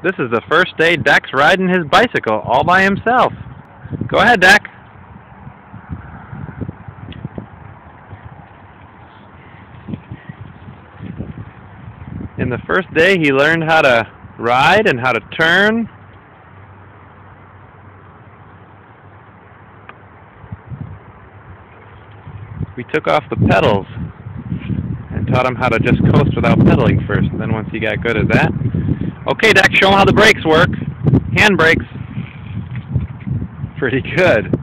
This is the first day DEK's riding his bicycle all by himself. Go ahead, DEK. In the first day he learned how to ride and how to turn. We took off the pedals and taught him how to just coast without pedaling first. And then once he got good at that, okay, DEK, show him how the brakes work. Hand brakes. Pretty good.